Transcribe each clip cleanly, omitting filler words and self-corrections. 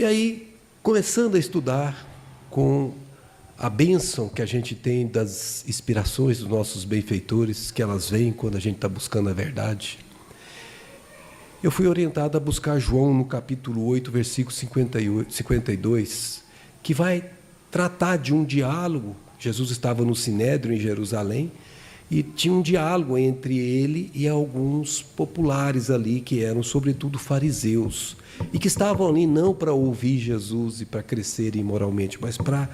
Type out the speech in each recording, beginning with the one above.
E aí, começando a estudar com a bênção que a gente tem das inspirações dos nossos benfeitores, que elas vêm quando a gente está buscando a verdade, eu fui orientado a buscar João no capítulo 8, versículo 52, que vai tratar de um diálogo. Jesus estava no Sinédrio, em Jerusalém, e tinha um diálogo entre ele e alguns populares ali, que eram, sobretudo, fariseus, e que estavam ali não para ouvir Jesus e para crescerem moralmente, mas para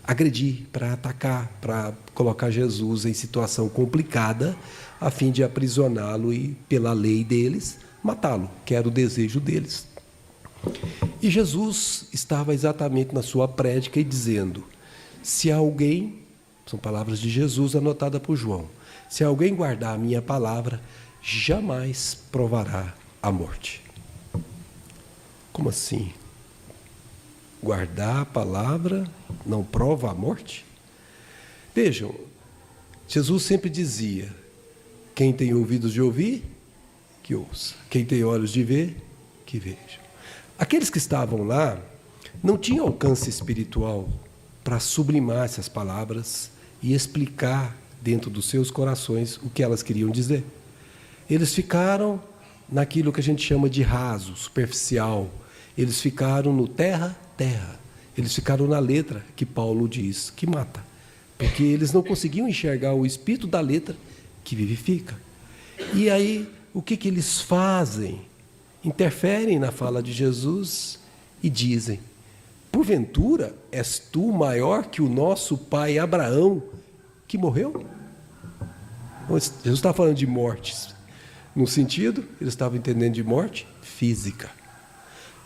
agredir, para atacar, para colocar Jesus em situação complicada, a fim de aprisioná-lo e, pela lei deles, matá-lo, que era o desejo deles. E Jesus estava exatamente na sua prédica e dizendo: se alguém, são palavras de Jesus anotadas por João, se alguém guardar a minha palavra, jamais provará a morte. Como assim? Guardar a palavra não prova a morte? Vejam, Jesus sempre dizia: quem tem ouvidos de ouvir, que ouça. Quem tem olhos de ver, que veja. Aqueles que estavam lá não tinham alcance espiritual para sublimar essas palavras e explicar dentro dos seus corações o que elas queriam dizer. Eles ficaram naquilo que a gente chama de raso, superficial. Eles ficaram no terra. Eles ficaram na letra que Paulo diz que mata, porque eles não conseguiam enxergar o espírito da letra que vivifica. E aí, o que eles fazem? Interferem na fala de Jesus e dizem: porventura és tu maior que o nosso pai Abraão, que morreu? Jesus está falando de mortes. No sentido, eles estavam entendendo de morte física.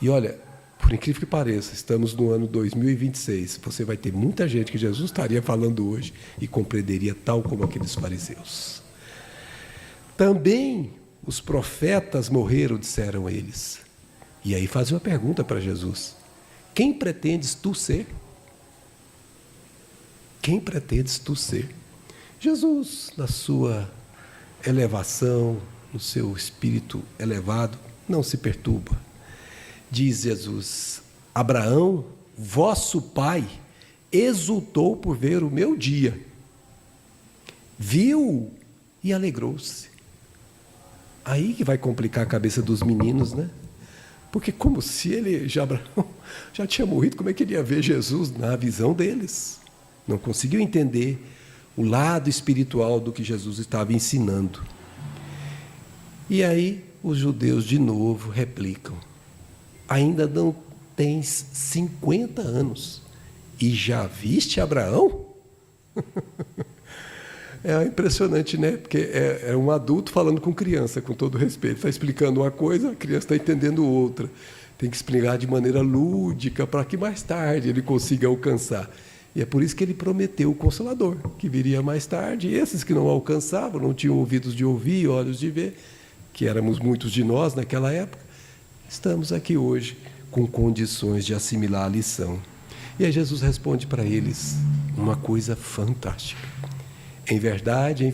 E olha, por incrível que pareça, estamos no ano 2026. Você vai ter muita gente que Jesus estaria falando hoje e compreenderia tal como aqueles fariseus. Também os profetas morreram, disseram eles. E aí fazem uma pergunta para Jesus: quem pretendes tu ser? Quem pretendes tu ser? Jesus, na sua elevação, no seu espírito elevado, não se perturba. Diz Jesus: Abraão, vosso pai, exultou por ver o meu dia. Viu e alegrou-se. Aí que vai complicar a cabeça dos meninos, né? Porque como se Abraão já tinha morrido, como é que ele ia ver Jesus na visão deles? Não conseguiu entender o lado espiritual do que Jesus estava ensinando. E aí os judeus de novo replicam: ainda não tens 50 anos e já viste Abraão? É impressionante, né? Porque é um adulto falando com criança, com todo respeito. Está explicando uma coisa, a criança está entendendo outra. Tem que explicar de maneira lúdica para que mais tarde ele consiga alcançar. E é por isso que ele prometeu o Consolador, que viria mais tarde. E esses que não alcançavam, não tinham ouvidos de ouvir, olhos de ver, que éramos muitos de nós naquela época, estamos aqui hoje com condições de assimilar a lição. E aí Jesus responde para eles uma coisa fantástica: em verdade,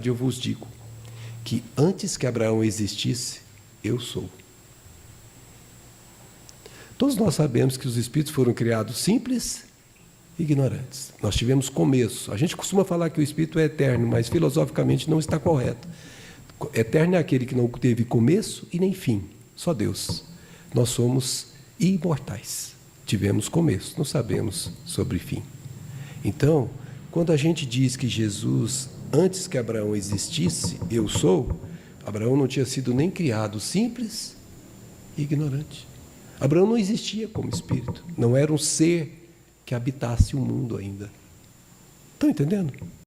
eu vos digo, que antes que Abraão existisse, eu sou. Todos nós sabemos que os espíritos foram criados simples e ignorantes. Nós tivemos começo. A gente costuma falar que o espírito é eterno, mas filosoficamente não está correto. Eterno é aquele que não teve começo e nem fim, só Deus. Nós somos imortais. Tivemos começo, não sabemos sobre fim. Então, quando a gente diz que Jesus, antes que Abraão existisse, eu sou, Abraão não tinha sido nem criado simples e ignorante. Abraão não existia como espírito, não era um ser que habitasse o mundo ainda. Estão entendendo?